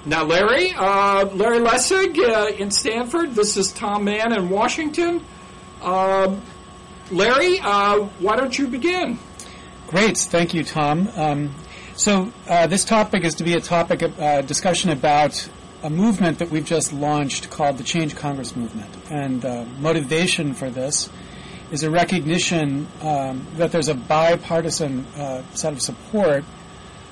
Now, Larry Lessig in Stanford. This is Tom Mann in Washington. Larry, why don't you begin? Great. Thank you, Tom. So this topic is to be a topic of discussion about a movement that we've just launched called the Change Congress Movement. And the motivation for this is a recognition that there's a bipartisan set of support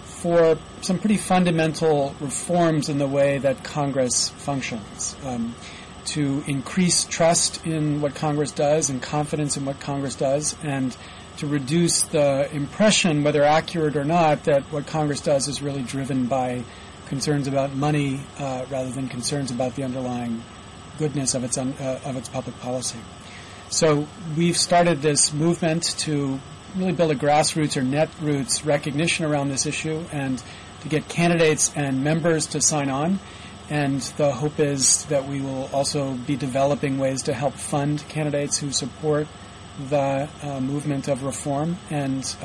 for some pretty fundamental reforms in the way that Congress functions, to increase trust in what Congress does and confidence in what Congress does, and to reduce the impression, whether accurate or not, that what Congress does is really driven by concerns about money rather than concerns about the underlying goodness of its public policy. So we've started this movement to really build a grassroots or netroots recognition around this issue and to get candidates and members to sign on. And the hope is that we will also be developing ways to help fund candidates who support the movement of reform and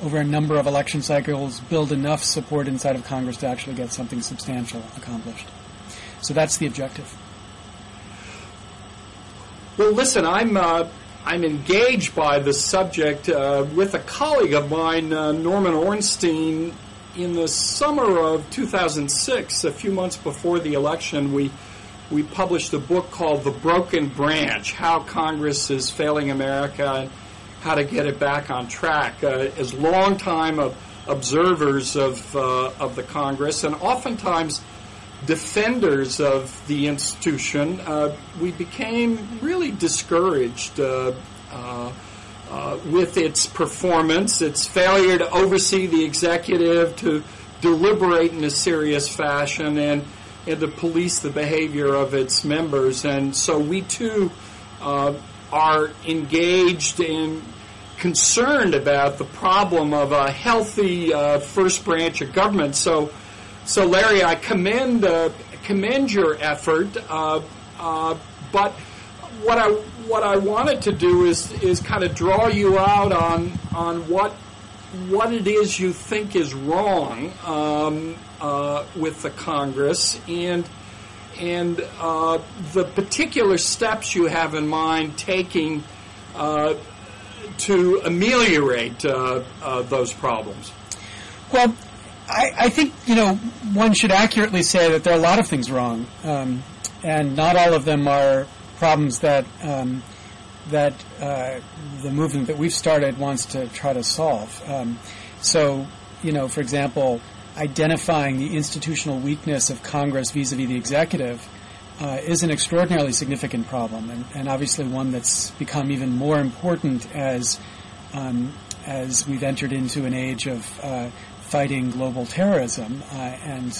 over a number of election cycles build enough support inside of Congress to actually get something substantial accomplished. So that's the objective. Well, listen, I'm engaged by the subject with a colleague of mine, Norman Ornstein. In the summer of 2006, a few months before the election, we published a book called The Broken Branch, How Congress is Failing America and How to Get It Back on Track. As longtime observers of the Congress and oftentimes defenders of the institution, we became really discouraged with its performance, its failure to oversee the executive, to deliberate in a serious fashion, and to police the behavior of its members. And so we, too, are engaged and concerned about the problem of a healthy first branch of government. So Larry, I commend your effort, but what I wanted to do is kind of draw you out on what it is you think is wrong with the Congress and the particular steps you have in mind taking to ameliorate those problems. Well, I think, one should accurately say that there are a lot of things wrong, and not all of them are problems that the movement that we've started wants to try to solve. For example, identifying the institutional weakness of Congress vis-a-vis the executive is an extraordinarily significant problem, and obviously one that's become even more important as we've entered into an age of fighting global terrorism, and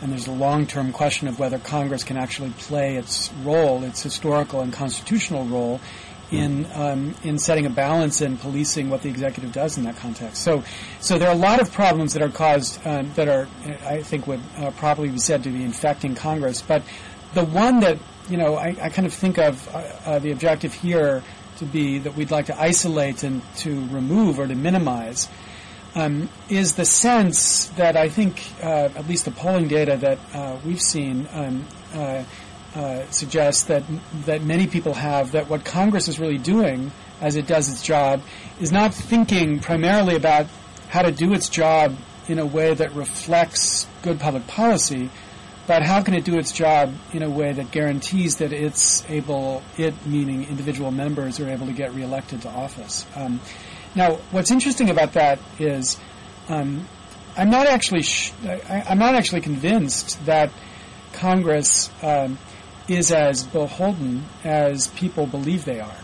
there's a long-term question of whether Congress can actually play its role, its historical and constitutional role, in setting a balance and policing what the executive does in that context. So there are a lot of problems that are caused that are, I think, would probably be said to be infecting Congress. But the one that I kind of think of the objective here to be that we'd like to isolate and to remove or to minimize is the sense that I think, at least the polling data that we've seen, suggests that many people have, that what Congress is really doing as it does its job is not thinking primarily about how to do its job in a way that reflects good public policy, but how can it do its job in a way that guarantees that it meaning individual members, are able to get reelected to office. Now, what's interesting about that is I'm not actually convinced that Congress is as beholden as people believe they are.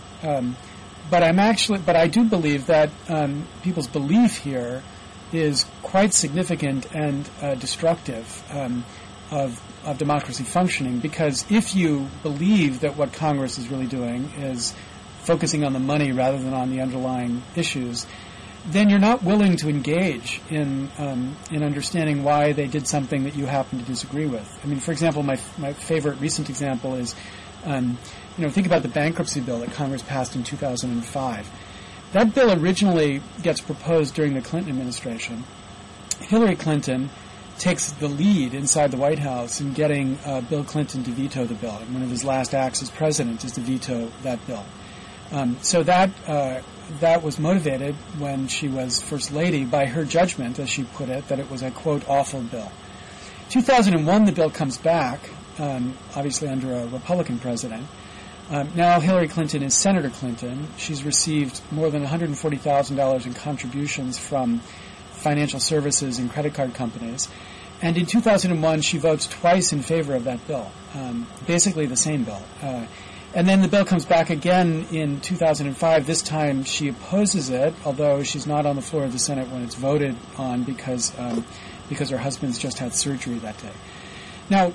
But I do believe that people's belief here is quite significant and destructive of democracy functioning, because if you believe that what Congress is really doing is focusing on the money rather than on the underlying issues, then you're not willing to engage in understanding why they did something that you happen to disagree with. I mean, for example, my favorite recent example is, think about the bankruptcy bill that Congress passed in 2005. That bill originally gets proposed during the Clinton administration. Hillary Clinton takes the lead inside the White House in getting Bill Clinton to veto the bill. And one of his last acts as president is to veto that bill. So that was motivated when she was First Lady by her judgment, as she put it, that it was a, quote, awful bill. 2001, the bill comes back, obviously under a Republican president. Now Hillary Clinton is Senator Clinton. She's received more than $140,000 in contributions from financial services and credit card companies. And in 2001, she votes twice in favor of that bill, basically the same bill. And then the bill comes back again in 2005. This time she opposes it, although she's not on the floor of the Senate when it's voted on because her husband's just had surgery that day. Now,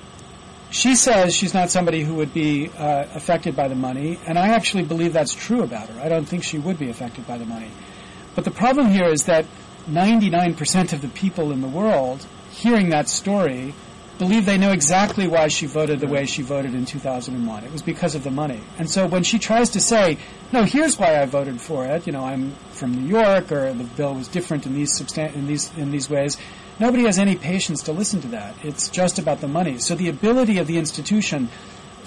she says she's not somebody who would be affected by the money, and I actually believe that's true about her. I don't think she would be affected by the money. But the problem here is that 99% of the people in the world hearing that story believe they know exactly why she voted the way she voted in 2001. It was because of the money. And so when she tries to say, no, here's why I voted for it, I'm from New York, or the bill was different in these ways, nobody has any patience to listen to that. It's just about the money. So the ability of the institution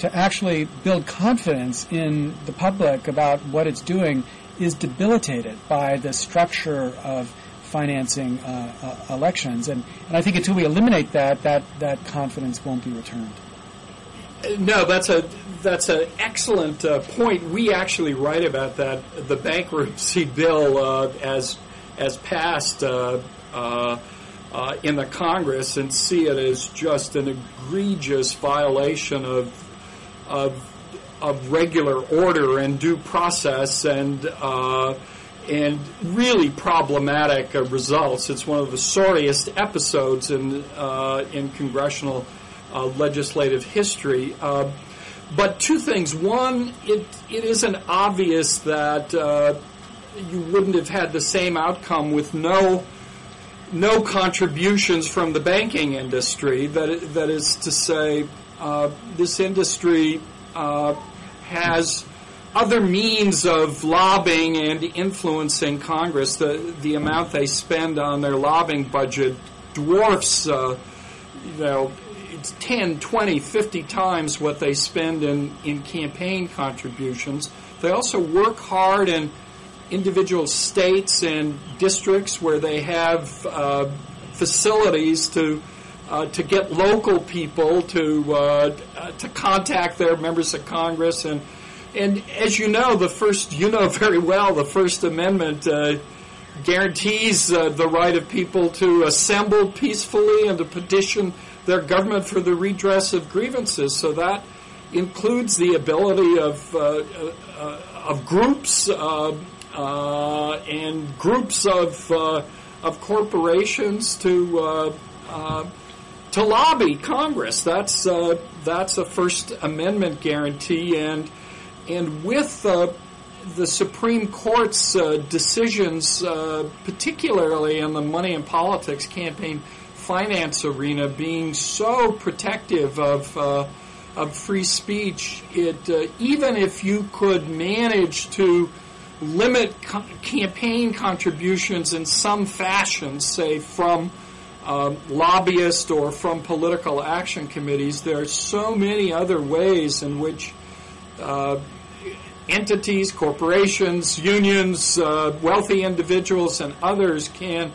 to actually build confidence in the public about what it's doing is debilitated by the structure of financing elections, and I think until we eliminate that confidence won't be returned. No, that's an excellent point. We actually write about that, the bankruptcy bill as passed in the Congress, and see it as just an egregious violation of regular order and due process, and really problematic results. It's one of the sorriest episodes in congressional legislative history. But two things. One, it isn't obvious that you wouldn't have had the same outcome with no contributions from the banking industry. That is to say, this industry has other means of lobbying and influencing Congress. The amount they spend on their lobbying budget dwarfs, it's 10, 20, 50 times what they spend in campaign contributions. They also work hard in individual states and districts where they have facilities to get local people to contact their members of Congress. And as you know very well, the First Amendment guarantees the right of people to assemble peacefully and to petition their government for the redress of grievances. So that includes the ability of groups and groups of corporations to lobby Congress. That's a First Amendment guarantee, and with the Supreme Court's decisions, particularly in the money and politics campaign finance arena, being so protective of free speech, even if you could manage to limit campaign contributions in some fashion, say from lobbyists or from political action committees, there are so many other ways in which entities, corporations, unions, wealthy individuals, and others can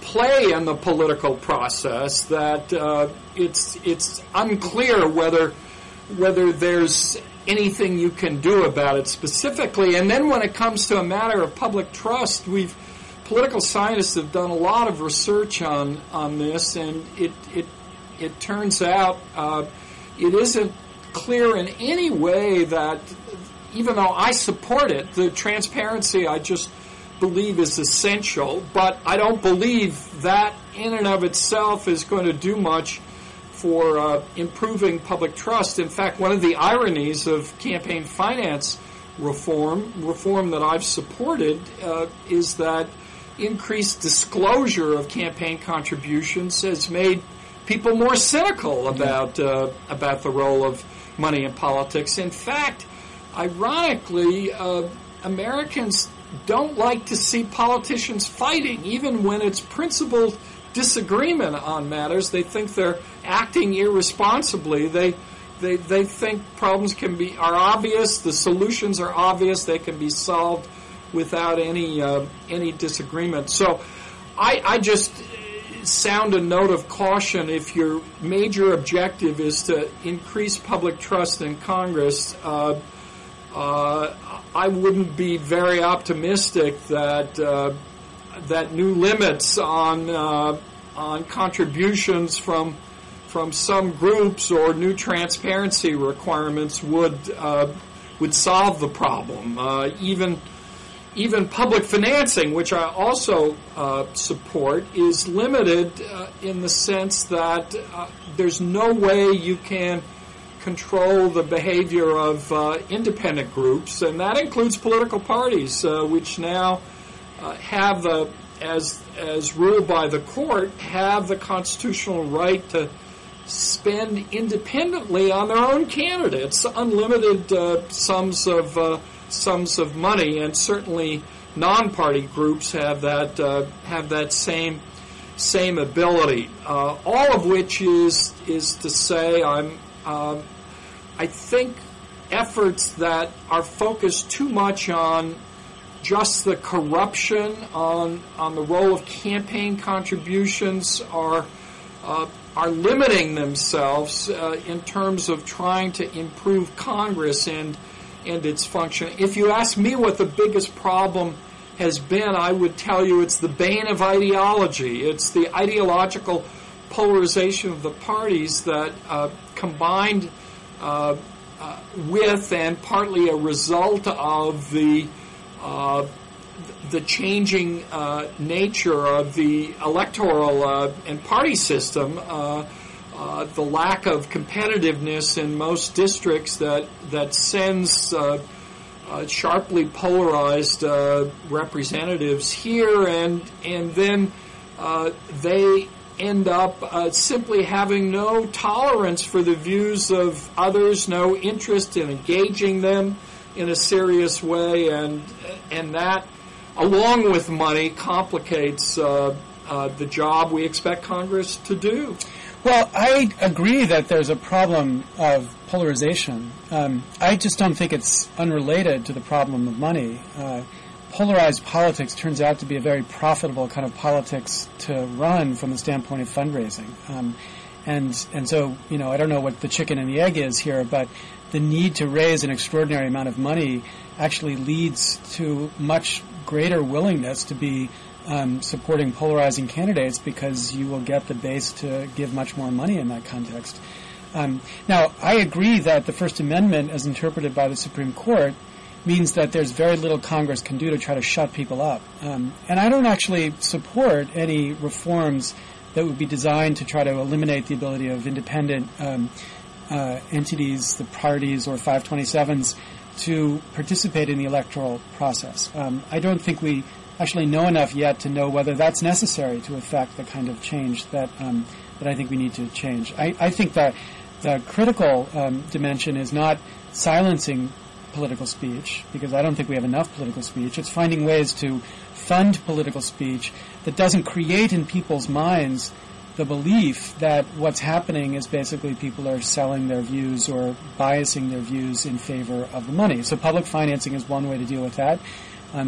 play in the political process that it's unclear whether there's anything you can do about it specifically. And then when it comes to a matter of public trust, political scientists have done a lot of research on this, and it turns out it isn't clear in any way that, even though I support it, the transparency I just believe is essential, but I don't believe that in and of itself is going to do much for improving public trust. In fact, one of the ironies of campaign finance reform that I've supported, is that increased disclosure of campaign contributions has made people more cynical about the role of money in politics. In fact, ironically, Americans don't like to see politicians fighting, even when it's principled disagreement on matters. They think they're acting irresponsibly. They think problems are obvious, the solutions are obvious, they can be solved without any disagreement. So I just sound a note of caution. If your major objective is to increase public trust in Congress, I wouldn't be very optimistic that new limits on contributions from some groups or new transparency requirements would solve the problem. Even public financing, which I also support, is limited in the sense that there's no way you can control the behavior of independent groups, and that includes political parties, which now have as ruled by the court, have the constitutional right to spend independently on their own candidates unlimited sums of money, and certainly non-party groups have that same ability. All of which is to say, I think efforts that are focused too much on just the corruption, on the role of campaign contributions are limiting themselves in terms of trying to improve Congress and its function. If you ask me what the biggest problem has been, I would tell you it's the bane of ideology. It's the ideological polarization of the parties that combined with and partly a result of the changing nature of the electoral and party system, the lack of competitiveness in most districts that sends sharply polarized representatives here, and then they end up simply having no tolerance for the views of others, no interest in engaging them in a serious way, and that, along with money, complicates the job we expect Congress to do. Well, I agree that there's a problem of polarization. I just don't think it's unrelated to the problem of money. Polarized politics turns out to be a very profitable kind of politics to run from the standpoint of fundraising. And so, I don't know what the chicken and the egg is here, but the need to raise an extraordinary amount of money actually leads to much greater willingness to be supporting polarizing candidates, because you will get the base to give much more money in that context. Now, I agree that the First Amendment, as interpreted by the Supreme Court, means that there's very little Congress can do to try to shut people up. And I don't actually support any reforms that would be designed to try to eliminate the ability of independent entities, the parties or 527s, to participate in the electoral process. I don't think we actually know enough yet to know whether that's necessary to effect the kind of change that I think we need to change. I think that the critical dimension is not silencing political speech, because I don't think we have enough political speech. It's finding ways to fund political speech that doesn't create in people's minds the belief that what's happening is basically people are selling their views or biasing their views in favor of the money. So public financing is one way to deal with that.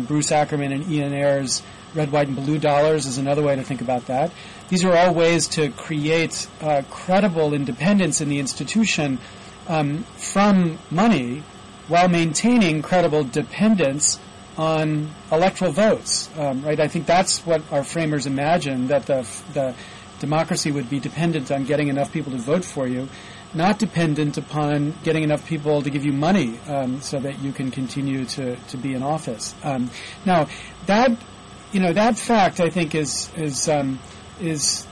Bruce Ackerman and Ian Ayer's red, white, and blue dollars is another way to think about that. These are all ways to create credible independence in the institution from money, while maintaining credible dependence on electoral votes. Right? I think that's what our framers imagined, that the democracy would be dependent on getting enough people to vote for you, not dependent upon getting enough people to give you money so that you can continue to be in office. Now, that fact, I think, is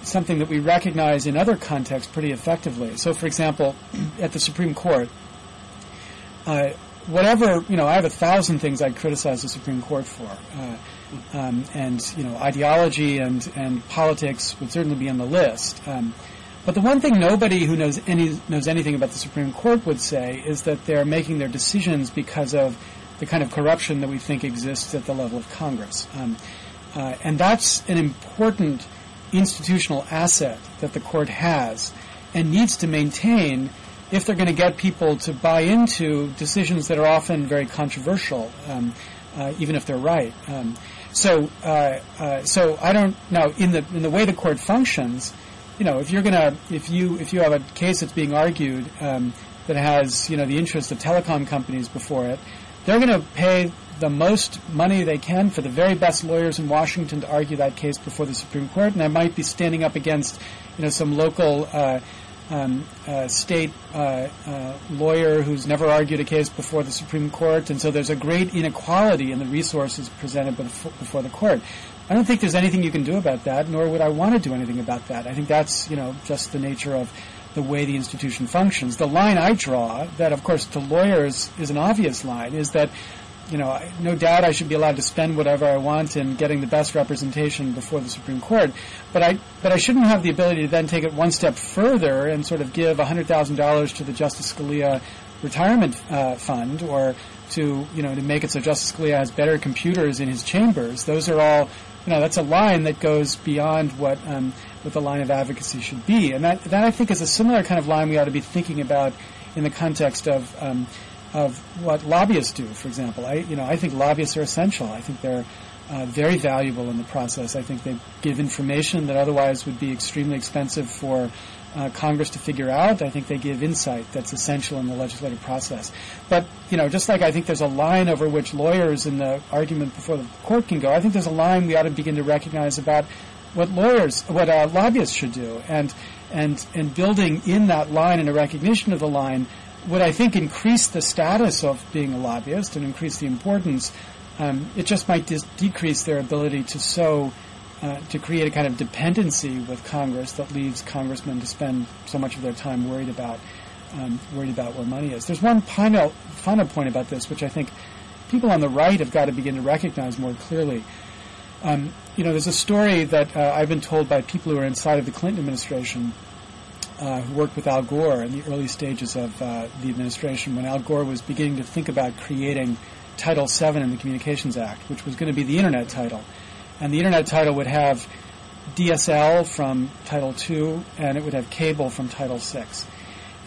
something that we recognize in other contexts pretty effectively. So, for example, at the Supreme Court, I have 1,000 things I'd criticize the Supreme Court for. Ideology and politics would certainly be on the list. But the one thing nobody who knows anything about the Supreme Court would say is that they're making their decisions because of the kind of corruption that we think exists at the level of Congress. And that's an important institutional asset that the court has and needs to maintain if they're going to get people to buy into decisions that are often very controversial, even if they're right. So I don't know, in the way the court functions, if you have a case that's being argued that has the interest of telecom companies before it, they're going to pay the most money they can for the very best lawyers in Washington to argue that case before the Supreme Court, and that might be standing up against some local state lawyer who's never argued a case before the Supreme Court, and so there's a great inequality in the resources presented before the court. I don't think there's anything you can do about that, nor would I want to do anything about that. I think that's just the nature of the way the institution functions. The line I draw, that of course to lawyers is an obvious line, is that no doubt I should be allowed to spend whatever I want in getting the best representation before the Supreme Court, but I shouldn't have the ability to then take it one step further and sort of give $100,000 to the Justice Scalia retirement fund, or to make it so Justice Scalia has better computers in his chambers. Those are all that's a line that goes beyond what the line of advocacy should be, and that I think is a similar kind of line we ought to be thinking about in the context of what lobbyists do, for example. I think lobbyists are essential. I think they're very valuable in the process. I think they give information that otherwise would be extremely expensive for Congress to figure out. I think they give insight that's essential in the legislative process. But, just like I think there's a line over which lawyers in the argument before the court can go, I think there's a line we ought to begin to recognize about what lobbyists should do. And building in that line and a recognition of the line would, I think, increase the status of being a lobbyist and increase the importance. It just might decrease their ability to create a kind of dependency with Congress that leaves congressmen to spend so much of their time worried about where money is. There's one final point about this, which I think people on the right have got to begin to recognize more clearly. There's a story that I've been told by people who are inside of the Clinton administration, who worked with Al Gore in the early stages of the administration, when Al Gore was beginning to think about creating Title VII in the Communications Act, which was going to be the Internet title. And the Internet title would have DSL from Title II, and it would have cable from Title VI.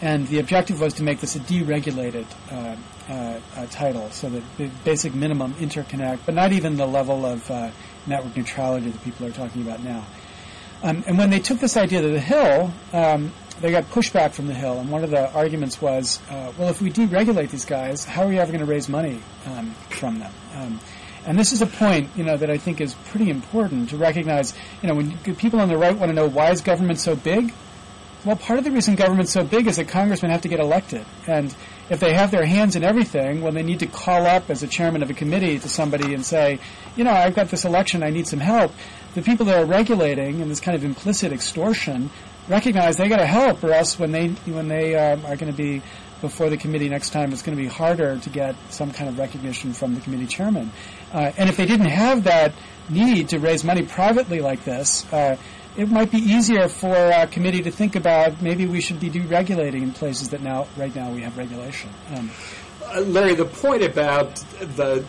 And the objective was to make this a deregulated title, so that the basic minimum interconnect, but not even the level of network neutrality that people are talking about now. And when they took this idea to the Hill, they got pushback from the Hill, and one of the arguments was, well, if we deregulate these guys, how are we ever going to raise money from them? And this is a point, that I think is pretty important to recognize. When people on the right want to know why is government so big, well, part of the reason government's so big is that congressmen have to get elected, and if they have their hands in everything, when they need to call up as a chairman of a committee to somebody and say, I've got this election, I need some help, the people that are regulating, and this kind of implicit extortion, recognize they got to help, or else when they are going to be before the committee next time, it's going to be harder to get some kind of recognition from the committee chairman. And if they didn't have that need to raise money privately like this, it might be easier for a committee to think about maybe we should be deregulating in places that right now we have regulation. Larry, the point about the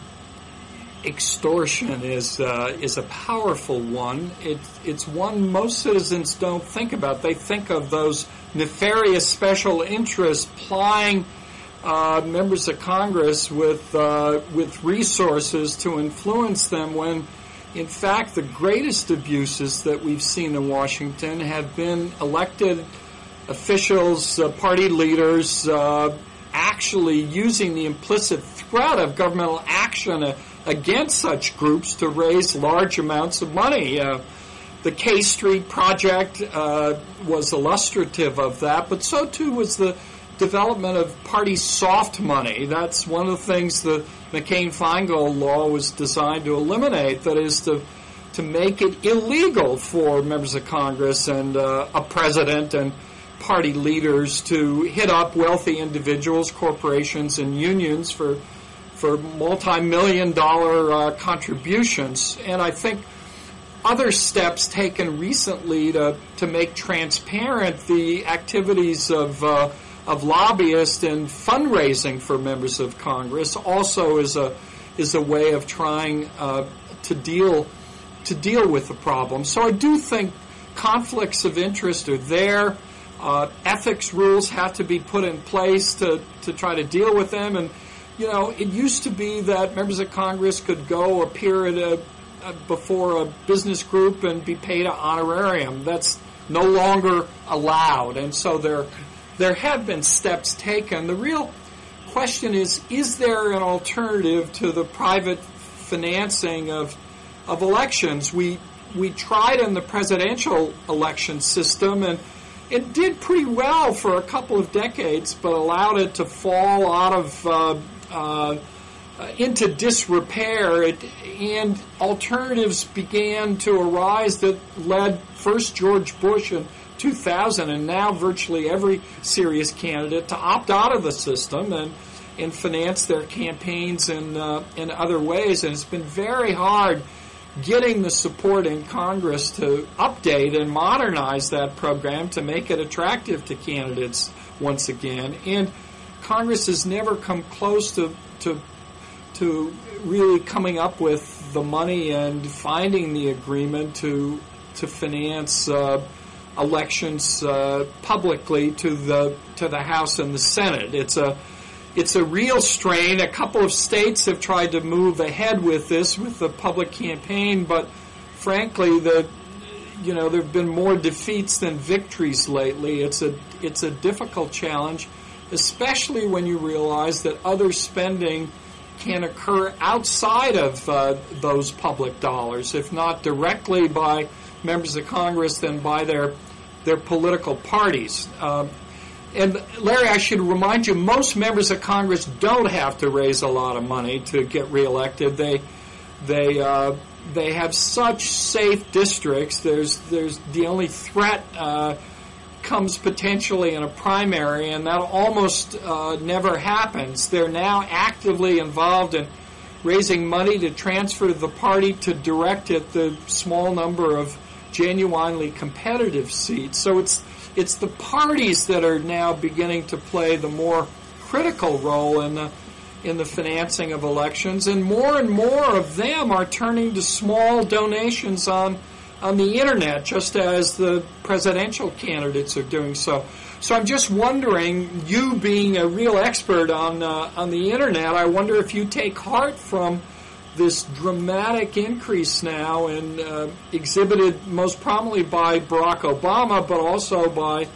extortion is a powerful one. It's one most citizens don't think about. They think of those nefarious special interests plying members of Congress with resources to influence them, when in fact the greatest abuses that we've seen in Washington have been elected officials, party leaders, actually using the implicit threat of governmental action against such groups to raise large amounts of money. The K Street project was illustrative of that, but so too was the development of party soft money. That's one of the things the McCain-Feingold law was designed to eliminate, that is to make it illegal for members of Congress and a president and party leaders to hit up wealthy individuals, corporations, and unions for multi-million-dollar contributions. And I think other steps taken recently to make transparent the activities of lobbyists and fundraising for members of Congress also is a way of trying to deal with the problem. So I do think conflicts of interest are there. Ethics rules have to be put in place to try to deal with them. And, it used to be that members of Congress could go appear before a business group and be paid an honorarium. That's no longer allowed. And so there have been steps taken. The real question is there an alternative to the private financing of elections? We tried in the presidential election system, and it did pretty well for a couple of decades, but allowed it to fall out of into disrepair. And alternatives began to arise that led first George Bush in 2000, and now virtually every serious candidate to opt out of the system and finance their campaigns in other ways. And it's been very hard getting the support in Congress to update and modernize that program to make it attractive to candidates once again. And Congress has never come close to really coming up with the money and finding the agreement to finance elections publicly to the House and the Senate. It's a real strain. A couple of states have tried to move ahead with this, with the public campaign, but frankly, there have been more defeats than victories lately. It's a difficult challenge, especially when you realize that other spending can occur outside of those public dollars, if not directly by members of Congress, then by their political parties. And Larry, I should remind you, most members of Congress don't have to raise a lot of money to get reelected. They have such safe districts. There's the only threat comes potentially in a primary, and that almost never happens. They're now actively involved in raising money to transfer the party to direct at the small number of genuinely competitive seats. So it's the parties that are now beginning to play the more critical role in the financing of elections, and more of them are turning to small donations on the internet, just as the presidential candidates are doing so. So I'm just wondering, you being a real expert on the internet, I wonder if you take heart from this dramatic increase now, and exhibited most prominently by Barack Obama, but also by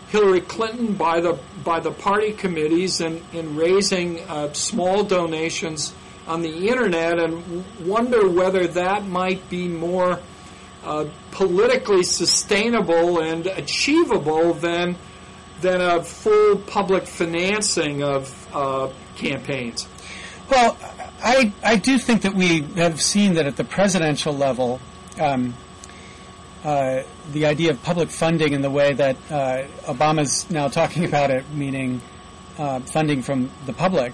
Hillary Clinton, by the party committees, in raising small donations on the internet, and wonder whether that might be more politically sustainable and achievable than a full public financing of campaigns. Well, I do think that we have seen that at the presidential level, the idea of public funding in the way that Obama's now talking about it, meaning funding from the public,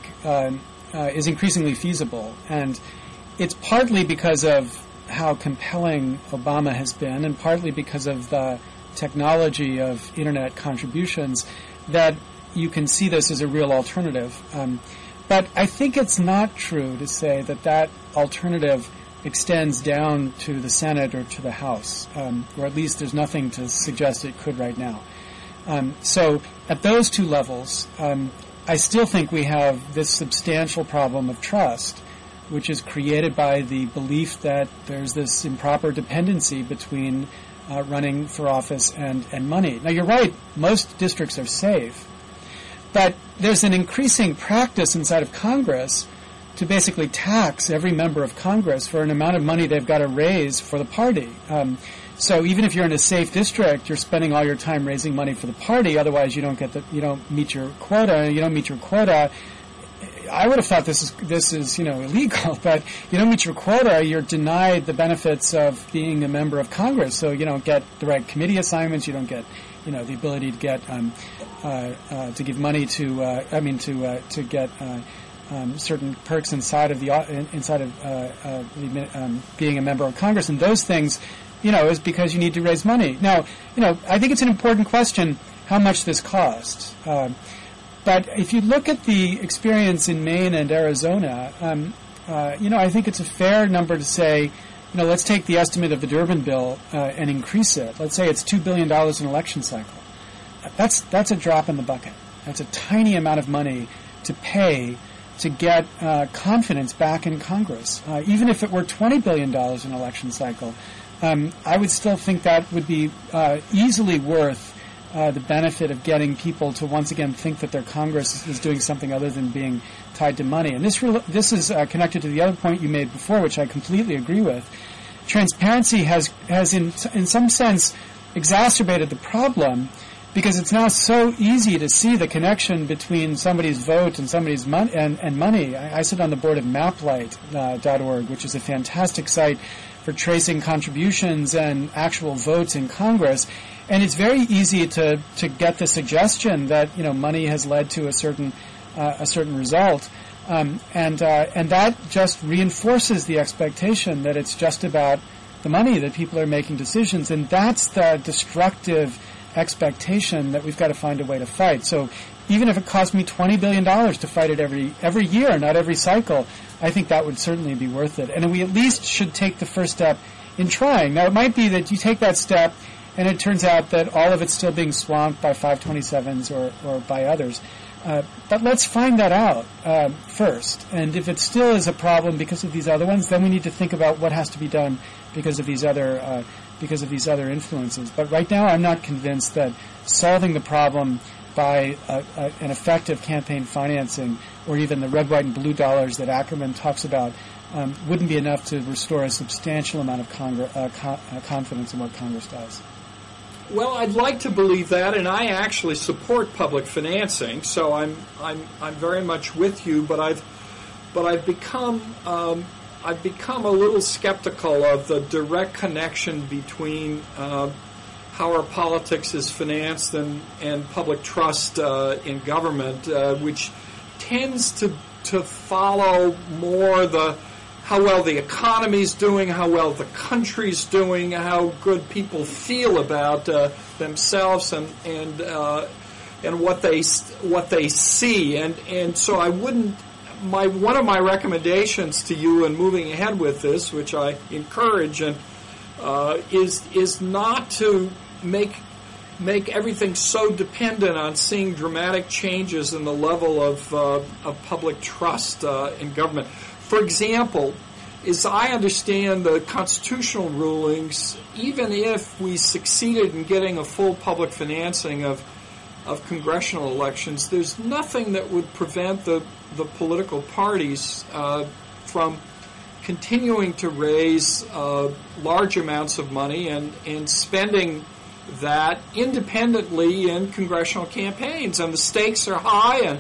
is increasingly feasible. And it's partly because of how compelling Obama has been, and partly because of the technology of internet contributions, that you can see this as a real alternative. But I think it's not true to say that alternative extends down to the Senate or to the House, or at least there's nothing to suggest it could right now. So at those two levels, I still think we have this substantial problem of trust, which is created by the belief that there's this improper dependency between running for office and money. Now, you're right, most districts are safe, but there's an increasing practice inside of Congress to basically tax every member of Congress for an amount of money they've got to raise for the party. So even if you're in a safe district, you're spending all your time raising money for the party. Otherwise, you don't meet your quota. You don't meet your quota. I would have thought this is illegal, but you don't meet your quota, you're denied the benefits of being a member of Congress. So you don't get the right committee assignments. You don't get the ability to get to give money to get certain perks inside of being a member of Congress, and those things, is because you need to raise money. Now, I think it's an important question how much this costs. But if you look at the experience in Maine and Arizona, I think it's a fair number to say let's take the estimate of the Durbin bill and increase it. Let's say it's $2 billion in election cycle. That's a drop in the bucket. That's a tiny amount of money to pay to get confidence back in Congress. Even if it were $20 billion in election cycle, I would still think that would be easily worth the benefit of getting people to once again think that their Congress is doing something other than being tied to money. And this is connected to the other point you made before, which I completely agree with. Transparency has in some sense exacerbated the problem, because it's now so easy to see the connection between somebody's vote and somebody's money and money. I sit on the board of maplight.org, which is a fantastic site for tracing contributions and actual votes in Congress. And it's very easy to get the suggestion that money has led to a certain result, and that just reinforces the expectation that it's just about the money, that people are making decisions, and that's the destructive expectation that we've got to find a way to fight. So even if it cost me $20 billion to fight it every year, not every cycle, I think that would certainly be worth it. And we at least should take the first step in trying. Now, it might be that you take that step and it turns out that all of it's still being swamped by 527s or by others. But let's find that out first. And if it still is a problem because of these other ones, then we need to think about what has to be done because of these other influences. But right now, I'm not convinced that solving the problem by an effective campaign financing, or even the red, white, and blue dollars that Ackerman talks about, wouldn't be enough to restore a substantial amount of confidence in what Congress does. Well, I'd like to believe that, and I actually support public financing, so I'm very much with you. But I've become a little skeptical of the direct connection between how our politics is financed and public trust in government, which tends to follow more how well the economy's doing, how well the country's doing, how good people feel about themselves and what they see, and so I wouldn't. One of my recommendations to you in moving ahead with this, which I encourage, and is not to make everything so dependent on seeing dramatic changes in the level of public trust in government. For example, as I understand the constitutional rulings, even if we succeeded in getting a full public financing of congressional elections, there's nothing that would prevent the political parties from continuing to raise large amounts of money and spending that independently in congressional campaigns. And the stakes are high, and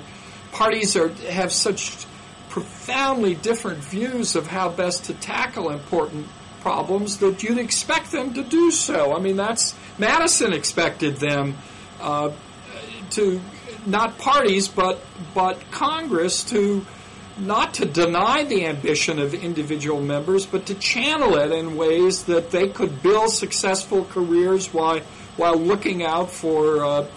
parties have such profoundly different views of how best to tackle important problems that you'd expect them to do so. I mean, Madison expected them to, not parties, but Congress, to not to deny the ambition of individual members, but to channel it in ways that they could build successful careers while looking out for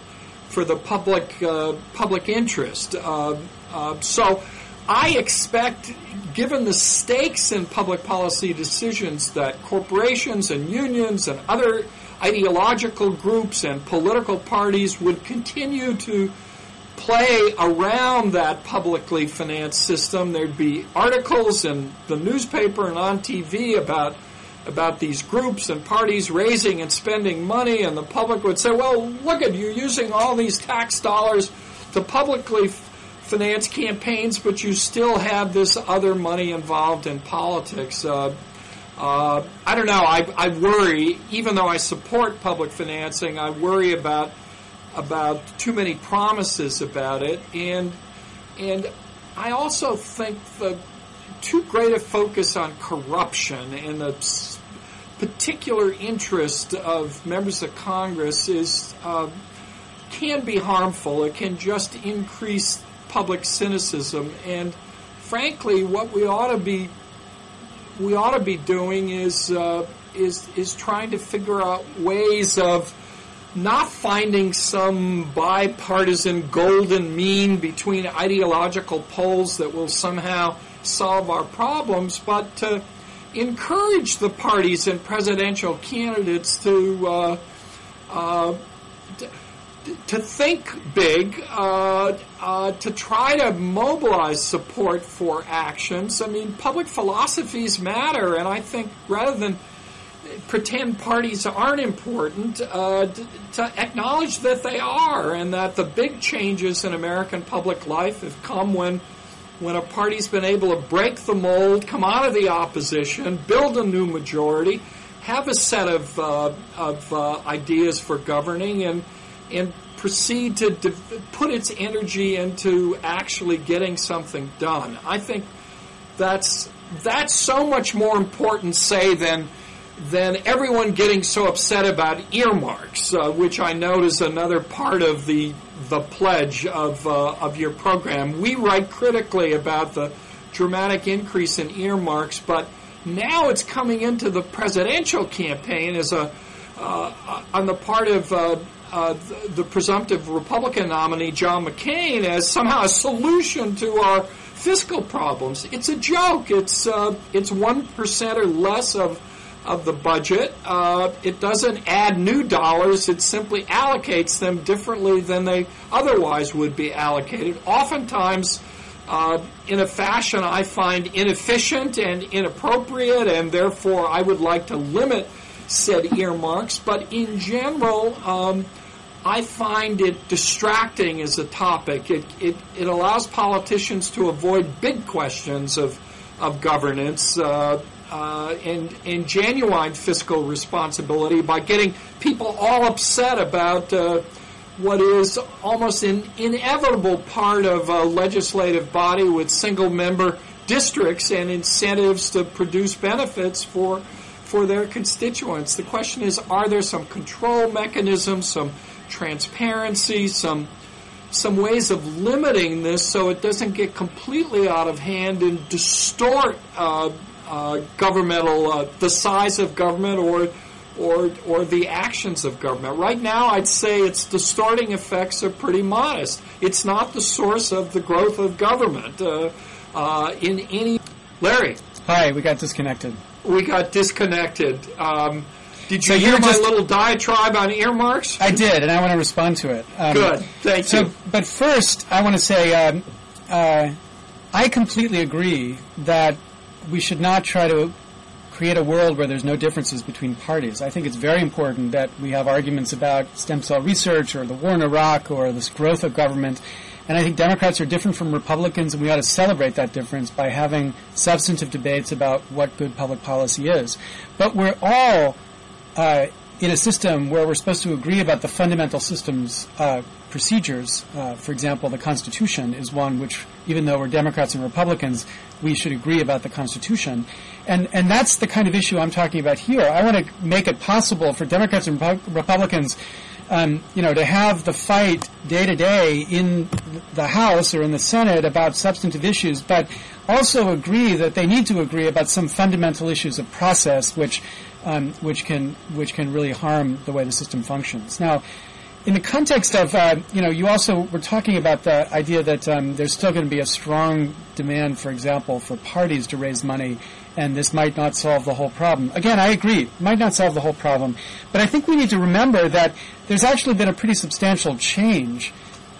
the public interest. So I expect, given the stakes in public policy decisions, that corporations and unions and other ideological groups and political parties would continue to play around that publicly financed system. There'd be articles in the newspaper and on TV about these groups and parties raising and spending money, and the public would say, well, look at you using all these tax dollars to publicly finance campaigns, but you still have this other money involved in politics. I don't know. I worry, even though I support public financing, I worry about too many promises about it, and I also think the too great a focus on corruption and the particular interest of members of Congress can be harmful. It can just increase public cynicism, and frankly, what we ought to be doing is trying to figure out ways of not finding some bipartisan golden mean between ideological poles that will somehow solve our problems, but to encourage the parties and presidential candidates to think big, to try to mobilize support for actions. I mean, public philosophies matter, and I think rather than pretend parties aren't important, to acknowledge that they are, and that the big changes in American public life have come when a party's been able to break the mold, come out of the opposition, build a new majority, have a set of ideas for governing, and proceed to put its energy into actually getting something done. I think that's so much more important, say, than everyone getting so upset about earmarks, which I note is another part of the pledge of your program. We write critically about the dramatic increase in earmarks, but now it's coming into the presidential campaign as on the part of the presumptive Republican nominee, John McCain, as somehow a solution to our fiscal problems. It's a joke. It's 1% or less of the budget. It doesn't add new dollars. It simply allocates them differently than they otherwise would be allocated. Oftentimes, in a fashion I find inefficient and inappropriate, and therefore I would like to limit said earmarks. But in general, I find it distracting as a topic. It allows politicians to avoid big questions of governance and genuine fiscal responsibility by getting people all upset about what is almost an inevitable part of a legislative body with single-member districts and incentives to produce benefits for their constituents. The question is, are there some control mechanisms, some transparency, some ways of limiting this so it doesn't get completely out of hand and distort governmental, the size of government or the actions of government. Right now, I'd say its distorting effects are pretty modest. It's not the source of the growth of government in any... Larry. Hi, we got disconnected. We got disconnected. Did you hear my little diatribe on earmarks? I did, and I want to respond to it. Good. Thank you. But first, I want to say I completely agree that we should not try to create a world where there's no differences between parties. I think it's very important that we have arguments about stem cell research or the war in Iraq or this growth of government. And I think Democrats are different from Republicans, and we ought to celebrate that difference by having substantive debates about what good public policy is. But we're all in a system where we're supposed to agree about the fundamental system's procedures. For example, the Constitution is one which, even though we're Democrats and Republicans, we should agree about the Constitution. And that's the kind of issue I'm talking about here. I want to make it possible for Democrats and Republicans to have the fight day to day in the House or in the Senate about substantive issues, but also agree that they need to agree about some fundamental issues of process which can really harm the way the system functions. Now, in the context of, you also were talking about the idea that there's still going to be a strong demand, for example, for parties to raise money, and this might not solve the whole problem. Again, I agree, it might not solve the whole problem, but I think we need to remember that there's actually been a pretty substantial change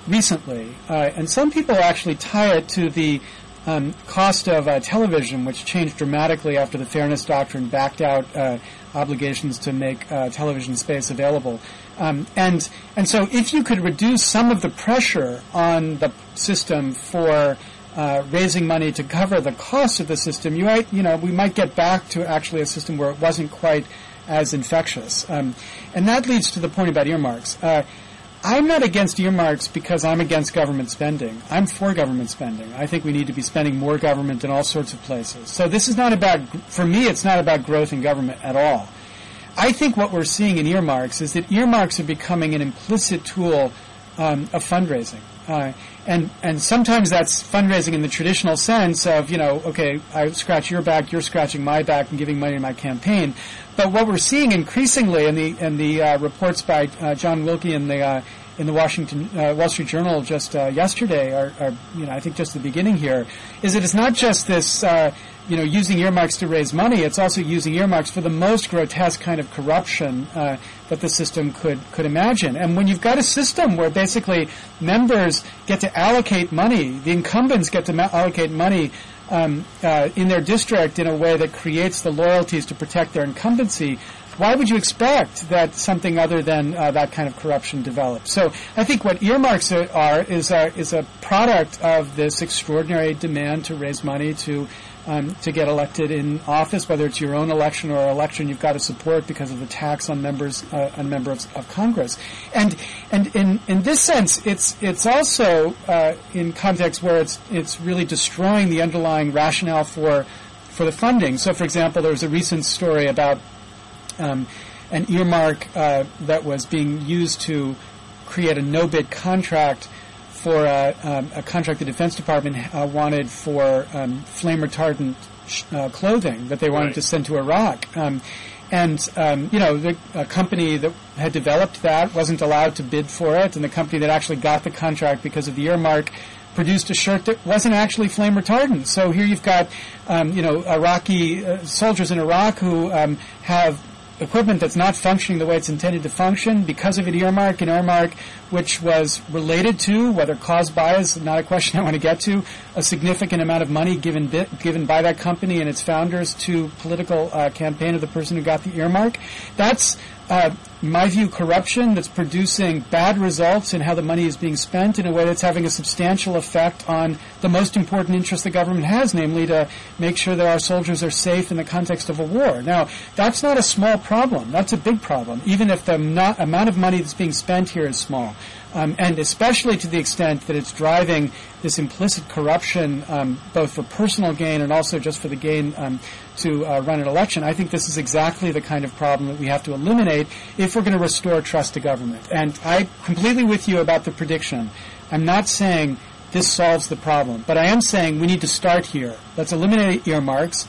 recently, and some people actually tie it to the cost of television, which changed dramatically after the Fairness Doctrine backed out obligations to make television space available. And so if you could reduce some of the pressure on the system for raising money to cover the cost of the system, we might get back to actually a system where it wasn't quite as infectious. And that leads to the point about earmarks. I'm not against earmarks because I'm against government spending. I'm for government spending. I think we need to be spending more government in all sorts of places. So this is not about, for me, it's not about growth in government at all. I think what we're seeing in earmarks is that earmarks are becoming an implicit tool of fundraising. And sometimes that's fundraising in the traditional sense of, okay, I scratch your back, you're scratching my back and giving money to my campaign. But what we're seeing increasingly in the reports by John Wilkie in in the Wall Street Journal just yesterday, or I think just the beginning here, is that it's not just this using earmarks to raise money. It's also using earmarks for the most grotesque kind of corruption that the system could imagine. And when you've got a system where basically members get to allocate money, the incumbents get to allocate money in their district in a way that creates the loyalties to protect their incumbency, why would you expect that something other than that kind of corruption develops? So I think what earmarks is a product of this extraordinary demand to raise money to get elected in office, whether it's your own election or an election you've got to support because of the tax on members of Congress. And in this sense, it's also in context where it's really destroying the underlying rationale for the funding. So, for example, there was a recent story about an earmark that was being used to create a no-bid contract for a contract the Defense Department wanted for flame-retardant clothing that they wanted to send to Iraq. The company that had developed that wasn't allowed to bid for it, and the company that actually got the contract because of the earmark produced a shirt that wasn't actually flame retardant. So here you've got, Iraqi soldiers in Iraq who have equipment that's not functioning the way it's intended to function because of an earmark, which was related to, whether caused by is not a question I want to get to, a significant amount of money given by that company and its founders to political campaign of the person who got the earmark. That's, in my view, corruption that's producing bad results in how the money is being spent in a way that's having a substantial effect on the most important interest the government has, namely to make sure that our soldiers are safe in the context of a war. Now, that's not a small problem. That's a big problem, even if the amount of money that's being spent here is small. And especially to the extent that it's driving this implicit corruption, both for personal gain and also just for the gain to run an election. I think this is exactly the kind of problem that we have to eliminate if we're going to restore trust to government. And I'm completely with you about the prediction. I'm not saying this solves the problem, but I am saying we need to start here. Let's eliminate earmarks,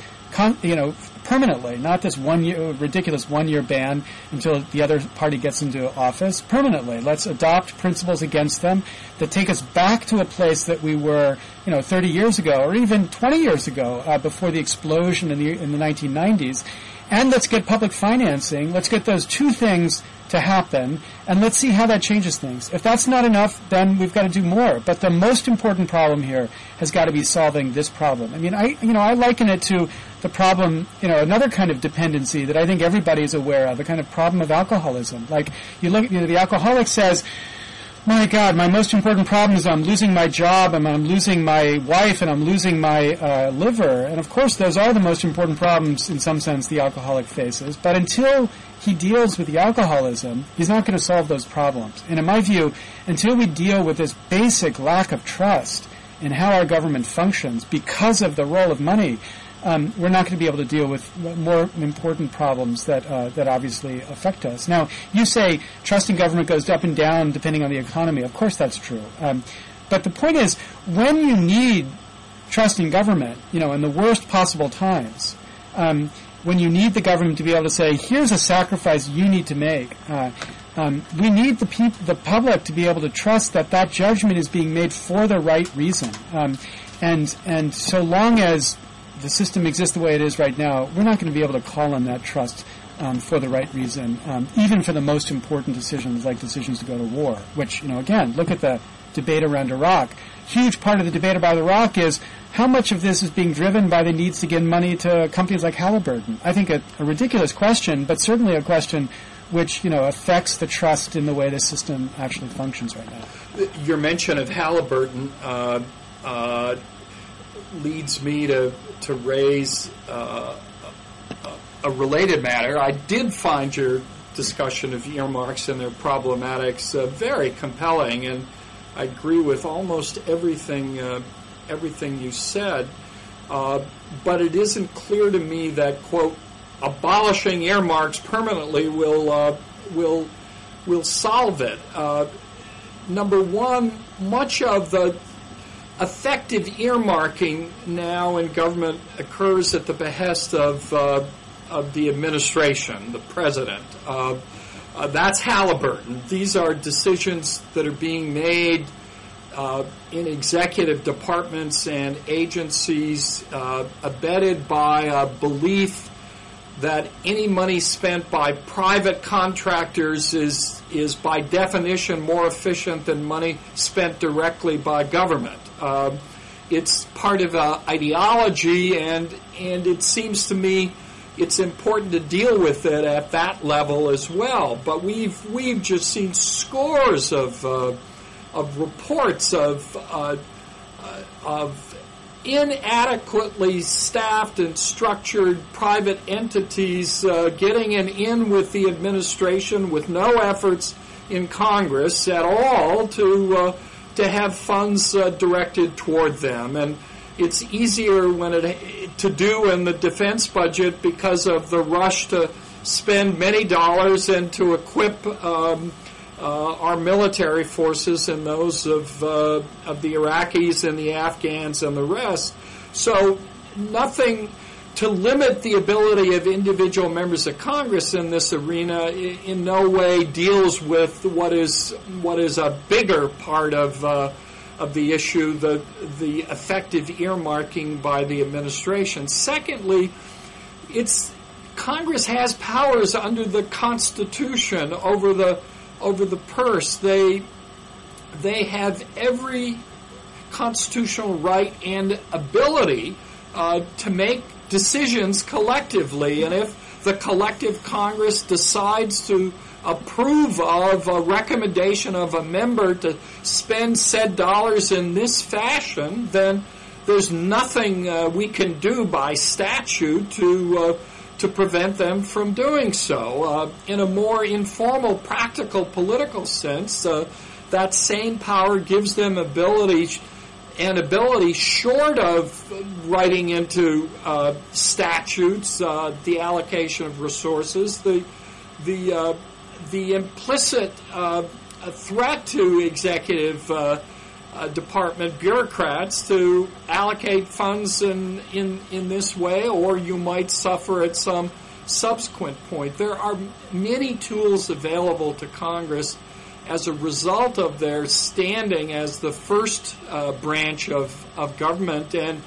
permanently, not this ridiculous one-year ban until the other party gets into office. Permanently, let's adopt principles against them that take us back to a place that we were, 30 years ago or even 20 years ago, before the explosion in the 1990s. And let's get public financing. Let's get those two things to happen, and let's see how that changes things. If that's not enough, then we've got to do more. But the most important problem here has got to be solving this problem. I mean, I liken it to the problem, another kind of dependency that I think everybody is aware of, the kind of problem of alcoholism. Like, you look, the alcoholic says, my God, my most important problem is I'm losing my job, and I'm losing my wife, and I'm losing my liver. And of course, those are the most important problems, in some sense, the alcoholic faces. But until he deals with the alcoholism, he's not going to solve those problems. And in my view, until we deal with this basic lack of trust in how our government functions because of the role of money, we're not going to be able to deal with more important problems that obviously affect us. Now, you say trust in government goes up and down depending on the economy. Of course that's true. But the point is, when you need trust in government, in the worst possible times, when you need the government to be able to say, here's a sacrifice you need to make, we need the public to be able to trust that judgment is being made for the right reason. And so long as the system exists the way it is right now, we're not going to be able to call on that trust for the right reason, even for the most important decisions, like decisions to go to war, which, again, look at the debate around Iraq. Huge part of the debate about Iraq is how much of this is being driven by the needs to give money to companies like Halliburton. I think a ridiculous question, but certainly a question which, affects the trust in the way the system actually functions right now. Your mention of Halliburton leads me to raise a related matter. I did find your discussion of earmarks and their problematics very compelling, and I agree with almost everything you said. But it isn't clear to me that, quote, abolishing earmarks permanently will solve it. Number one, much of the effective earmarking now in government occurs at the behest of the administration, the president. That's Halliburton. These are decisions that are being made in executive departments and agencies, abetted by a belief that any money spent by private contractors is by definition more efficient than money spent directly by government. It's part of an ideology, and it seems to me it's important to deal with it at that level as well. But we've just seen scores of reports of inadequately staffed and structured private entities getting an in with the administration with no efforts in Congress at all to have funds directed toward them. And it's easier to do in the defense budget because of the rush to spend many dollars and to equip our military forces and those of the Iraqis and the Afghans and the rest. So nothing to limit the ability of individual members of Congress in this arena in no way deals with what is a bigger part of the issue, the effective earmarking by the administration. Secondly, Congress has powers under the Constitution over the purse. They have every constitutional right and ability to make decisions collectively, and if the collective Congress decides to approve of a recommendation of a member to spend said dollars in this fashion, then there's nothing we can do by statute to prevent them from doing so. In a more informal, practical, political sense, that same power gives them ability short of writing into statutes the allocation of resources, the implicit threat to executive department bureaucrats to allocate funds in this way, or you might suffer at some subsequent point. There are many tools available to Congress as a result of their standing as the first branch of government, and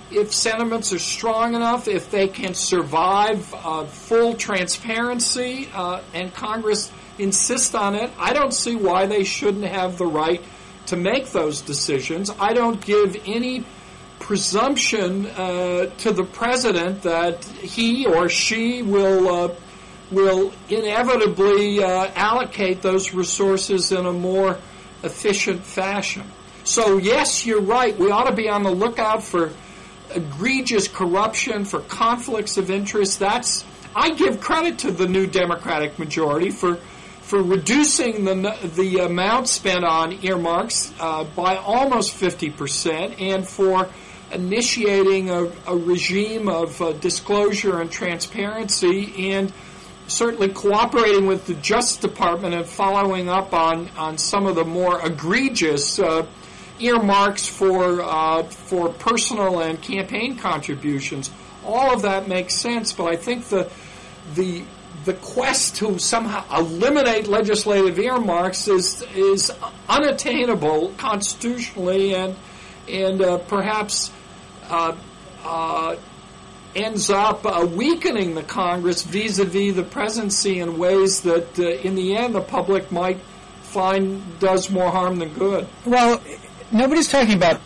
if sentiments are strong enough, if they can survive full transparency, and Congress insist on it, I don't see why they shouldn't have the right to make those decisions. I don't give any presumption to the president that he or she will inevitably allocate those resources in a more efficient fashion. So yes, you're right. We ought to be on the lookout for egregious corruption, for conflicts of interest. I give credit to the new Democratic majority for reducing the amount spent on earmarks by almost 50%, and for initiating a regime of disclosure and transparency, and certainly cooperating with the Justice Department and following up on some of the more egregious earmarks for personal and campaign contributions. All of that makes sense, but I think the quest to somehow eliminate legislative earmarks is unattainable constitutionally, and perhaps ends up weakening the Congress vis-a-vis the presidency in ways that, in the end, the public might find does more harm than good. Well, nobody's talking about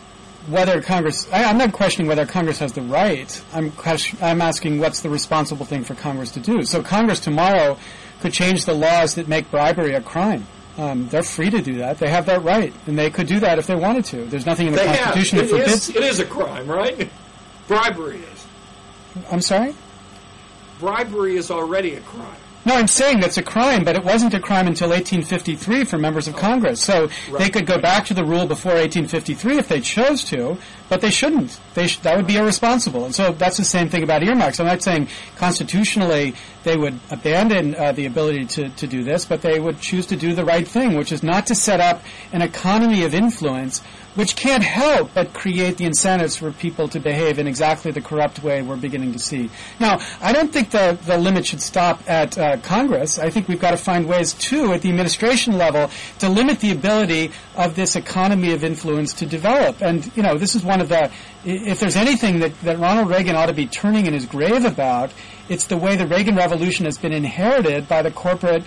whether Congress. I'm not questioning whether Congress has the right. I'm asking what's the responsible thing for Congress to do. So Congress tomorrow could change the laws that make bribery a crime. They're free to do that. They have that right, and they could do that if they wanted to. There's nothing in the Constitution that forbids. It is a crime, right? Bribery is. I'm sorry? Bribery is already a crime. No, I'm saying that's a crime, but it wasn't a crime until 1853 for members of Congress. So they could go back to the rule before 1853 if they chose to, but they shouldn't. That would be irresponsible. And so that's the same thing about earmarks. I'm not saying constitutionally they would abandon the ability to do this, but they would choose to do the right thing, which is not to set up an economy of influence which can't help but create the incentives for people to behave in exactly the corrupt way we're beginning to see. Now, I don't think the limit should stop at Congress. I think we've got to find ways, too, at the administration level to limit the ability of this economy of influence to develop. And, this is one of the, if there's anything that Ronald Reagan ought to be turning in his grave about, it's the way the Reagan Revolution has been inherited by the corporate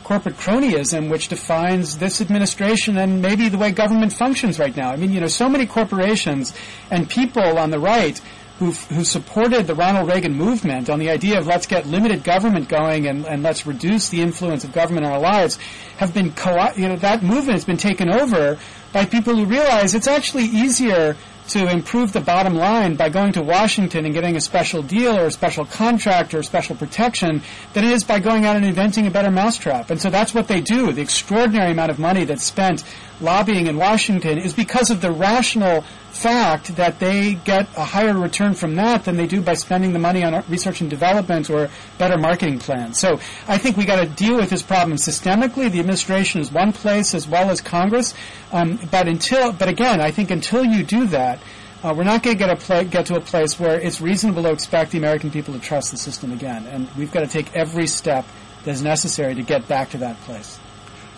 cronyism, which defines this administration and maybe the way government functions right now. I mean, so many corporations and people on the right who supported the Ronald Reagan movement on the idea of let's get limited government going and let's reduce the influence of government in our lives have been that movement has been taken over by people who realize it's actually easier to improve the bottom line by going to Washington and getting a special deal or a special contract or a special protection than it is by going out and inventing a better mousetrap. And so that's what they do. The extraordinary amount of money that's spent lobbying in Washington is because of the rational fact that they get a higher return from that than they do by spending the money on research and development or better marketing plans. So I think we got to deal with this problem systemically. The administration is one place as well as Congress. But again, I think until you do that, we're not going to get to a place where it's reasonable to expect the American people to trust the system again. And we've got to take every step that is necessary to get back to that place.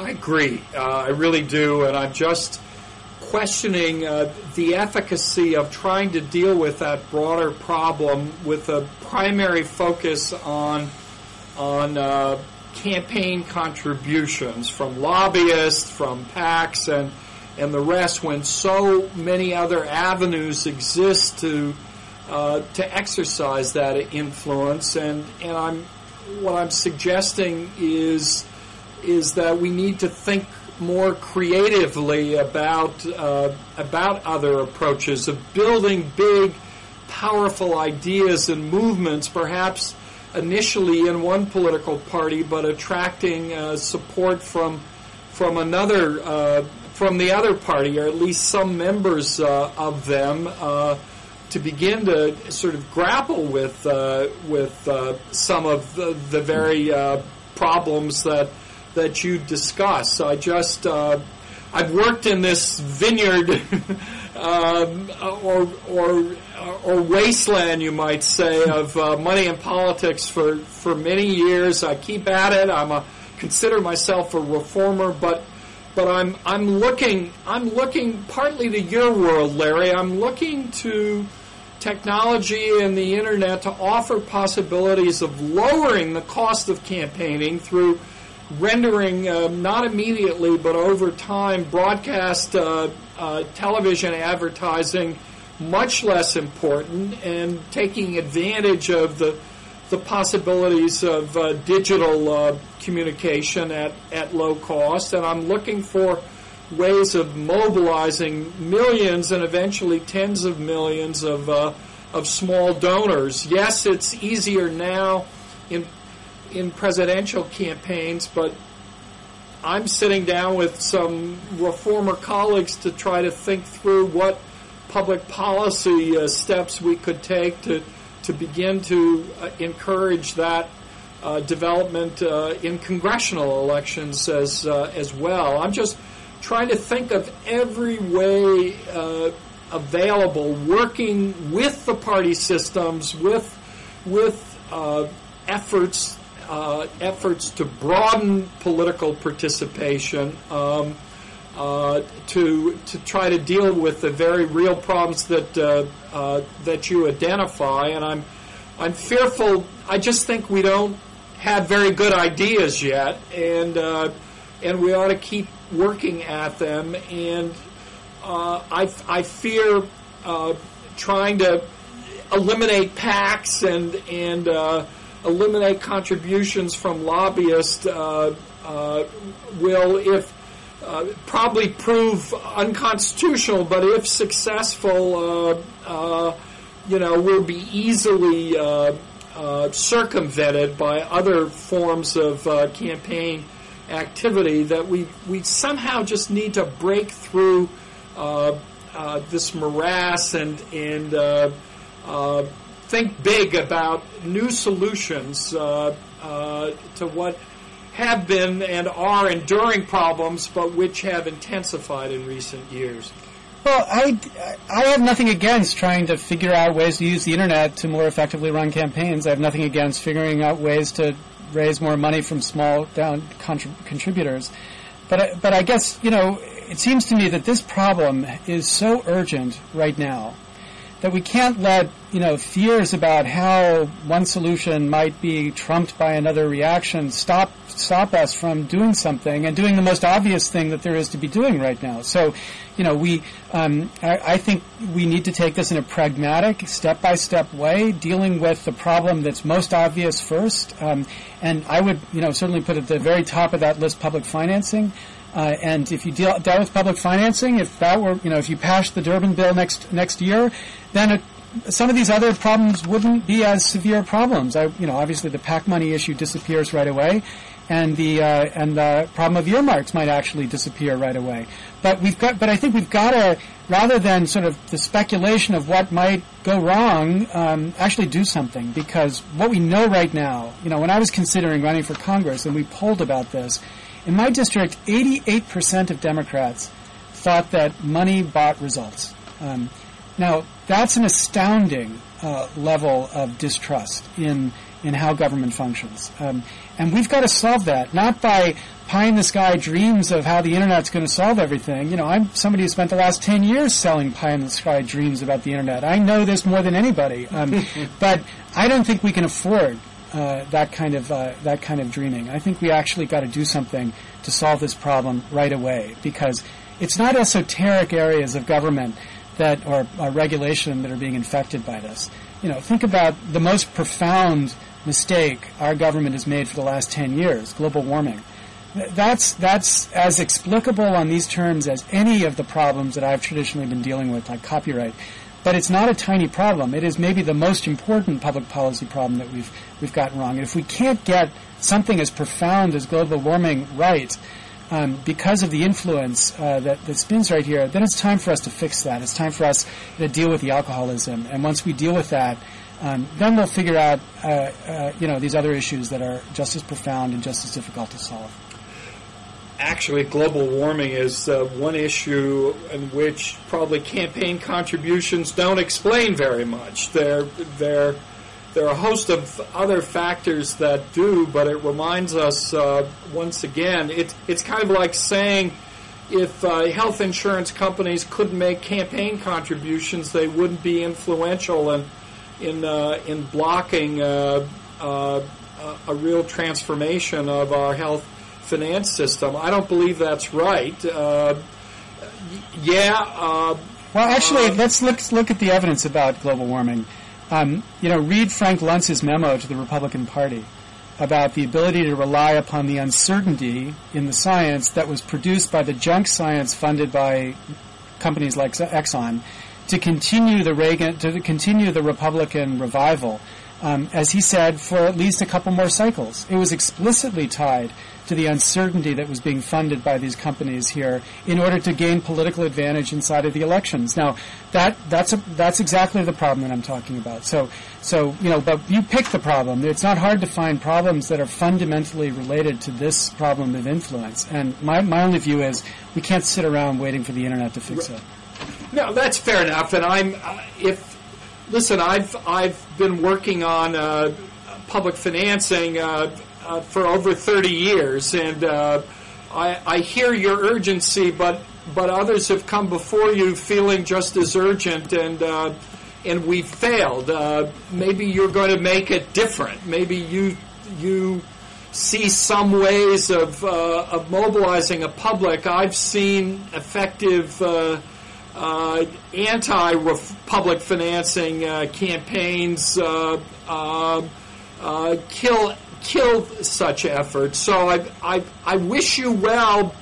I agree. I really do. And I'm just questioning the efficacy of trying to deal with that broader problem with a primary focus on campaign contributions from lobbyists, from PACs, and the rest, when so many other avenues exist to exercise that influence. And what I'm suggesting is that we need to think more creatively about other approaches of building big, powerful ideas and movements, perhaps initially in one political party, but attracting support from the other party, or at least some members of them, to begin to sort of grapple with some of the very problems that you discuss. I've worked in this vineyard or wasteland, you might say, of money and politics for many years. I keep at it. Consider myself a reformer, but I'm looking partly to your world, Larry. I'm looking to technology and the internet to offer possibilities of lowering the cost of campaigning through rendering, not immediately, but over time, broadcast television advertising much less important, and taking advantage of the possibilities of digital communication at low cost. And I'm looking for ways of mobilizing millions and eventually tens of millions of small donors. Yes, it's easier now in presidential campaigns, but I'm sitting down with some reformer colleagues to try to think through what public policy steps we could take to begin to encourage that development in congressional elections as well. I'm just trying to think of every way available, working with the party systems, with efforts to broaden political participation, to try to deal with the very real problems that you identify. And I'm fearful. I just think we don't have very good ideas yet, and we ought to keep working at them. And I fear trying to eliminate PACs and eliminate contributions from lobbyists will, probably prove unconstitutional, but if successful, will be easily circumvented by other forms of campaign activity. That we somehow just need to break through this morass and think big about new solutions to what have been and are enduring problems, but which have intensified in recent years. Well, I have nothing against trying to figure out ways to use the internet to more effectively run campaigns. I have nothing against figuring out ways to raise more money from small down contributors. But I guess, it seems to me that this problem is so urgent right now that we can't let, fears about how one solution might be trumped by another reaction stop us from doing something and doing the most obvious thing that there is to be doing right now. So, I think we need to take this in a pragmatic, step-by-step way, dealing with the problem that's most obvious first. And I would, certainly put at the very top of that list public financing. And if you dealt with public financing, if that were, if you passed the Durbin bill next year, then some of these other problems wouldn't be as severe problems. Obviously the PAC money issue disappears right away, and the problem of earmarks might actually disappear right away. But I think we've got to, rather than sort of the speculation of what might go wrong, actually do something. Because what we know right now, when I was considering running for Congress and we polled about this, in my district, 88% of Democrats thought that money bought results. Now, that's an astounding level of distrust in how government functions. And we've got to solve that, not by pie-in-the-sky dreams of how the Internet's going to solve everything. I'm somebody who spent the last 10 years selling pie-in-the-sky dreams about the Internet. I know this more than anybody. But I don't think we can afford that kind of dreaming. I think we actually got to do something to solve this problem right away, because it's not esoteric areas of government or regulation that are being infected by this. Think about the most profound mistake our government has made for the last 10 years, global warming. That's as explicable on these terms as any of the problems that I've traditionally been dealing with, like copyright. But it's not a tiny problem. It is maybe the most important public policy problem that we've gotten wrong. And if we can't get something as profound as global warming right, because of the influence that spins right here, then it's time for us to fix that. It's time for us to deal with the alcoholism. And once we deal with that, then we'll figure out these other issues that are just as profound and just as difficult to solve. Actually, global warming is one issue in which probably campaign contributions don't explain very much. There are a host of other factors that do, but it reminds us once again, it's kind of like saying if health insurance companies couldn't make campaign contributions, they wouldn't be influential in blocking a real transformation of our health finance system. I don't believe that's right. Well, actually, let's look at the evidence about global warming. Read Frank Luntz's memo to the Republican Party about the ability to rely upon the uncertainty in the science that was produced by the junk science funded by companies like Exxon to continue the Republican revival. As he said, for at least a couple more cycles. It was explicitly tied to the uncertainty that was being funded by these companies here in order to gain political advantage inside of the elections. Now, that's exactly the problem that I'm talking about. So but you pick the problem. It's not hard to find problems that are fundamentally related to this problem of influence. And my only view is we can't sit around waiting for the Internet to fix it. No, that's fair enough. And I've been working on public financing for over 30 years, and I hear your urgency, but others have come before you feeling just as urgent, and we failed. Maybe you're going to make it different. Maybe you see some ways of mobilizing a public. I've seen effective anti-public financing campaigns kill such efforts. So I wish you well,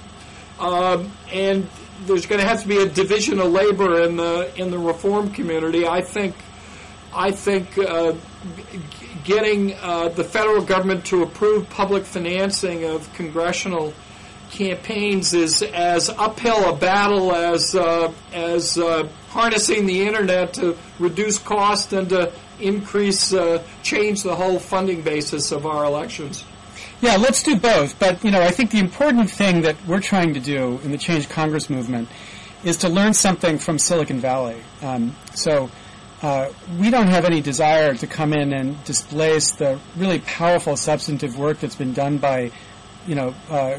and there's going to have to be a division of labor in the reform community. I think getting the federal government to approve public financing of congressional campaigns is as uphill a battle as harnessing the internet to reduce cost and to change the whole funding basis of our elections. Yeah, let's do both. But, I think the important thing that we're trying to do in the Change Congress movement is to learn something from Silicon Valley. We don't have any desire to come in and displace the really powerful substantive work that's been done by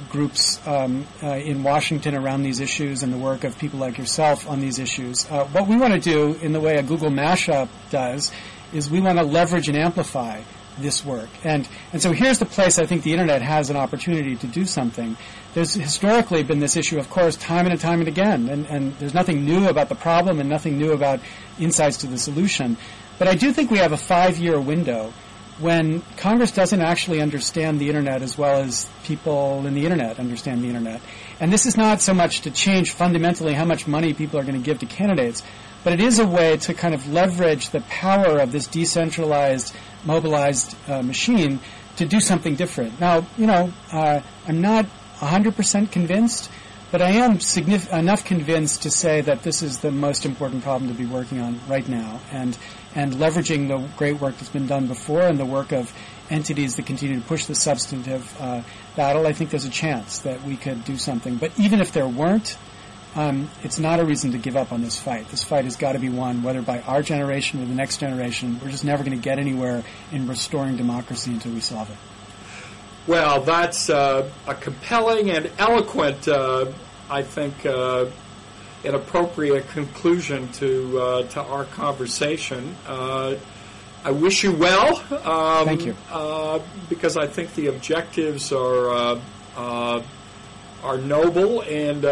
groups in Washington around these issues and the work of people like yourself on these issues. What we want to do in the way a Google mashup does is we want to leverage and amplify this work. And so here's the place I think the Internet has an opportunity to do something. There's historically been this issue, of course, time and again, and there's nothing new about the problem and nothing new about insights to the solution. But I do think we have a 5-year window when Congress doesn't actually understand the Internet as well as people in the Internet understand the Internet. And this is not so much to change fundamentally how much money people are going to give to candidates, but it is a way to kind of leverage the power of this decentralized, mobilized machine to do something different. Now, I'm not 100% convinced, but I am enough convinced to say that this is the most important problem to be working on right now, and leveraging the great work that's been done before and the work of entities that continue to push the substantive battle. I think there's a chance that we could do something. But even if there weren't, it's not a reason to give up on this fight. This fight has got to be won, whether by our generation or the next generation. We're just never going to get anywhere in restoring democracy until we solve it. Well, that's a compelling and eloquent, I think, an appropriate conclusion to our conversation. I wish you well. Thank you. Because I think the objectives are noble, and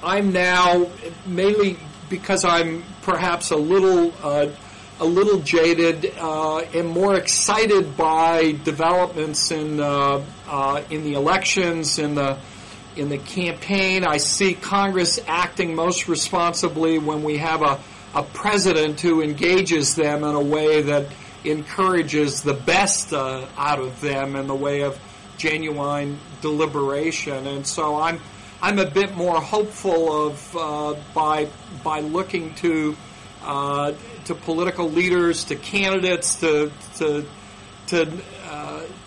I'm now, mainly because I'm perhaps a little jaded, and more excited by developments in the elections, in the campaign. I see Congress acting most responsibly when we have a president who engages them in a way that encourages the best out of them in the way of genuine deliberation. And so I'm a bit more hopeful of by looking to political leaders, to candidates, to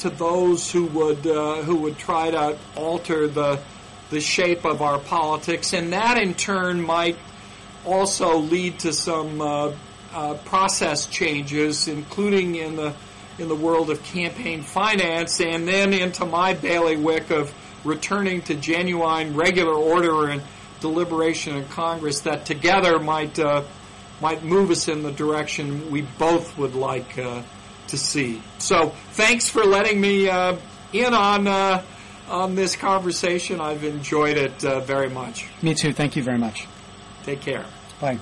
those who would try to alter the shape of our politics, and that in turn might also lead to some process changes, including in the world of campaign finance, and then into my bailiwick of returning to genuine regular order and deliberation in Congress that together might move us in the direction we both would like to see. So thanks for letting me in on this conversation. I've enjoyed it very much. Me too. Thank you very much. Take care. Bye.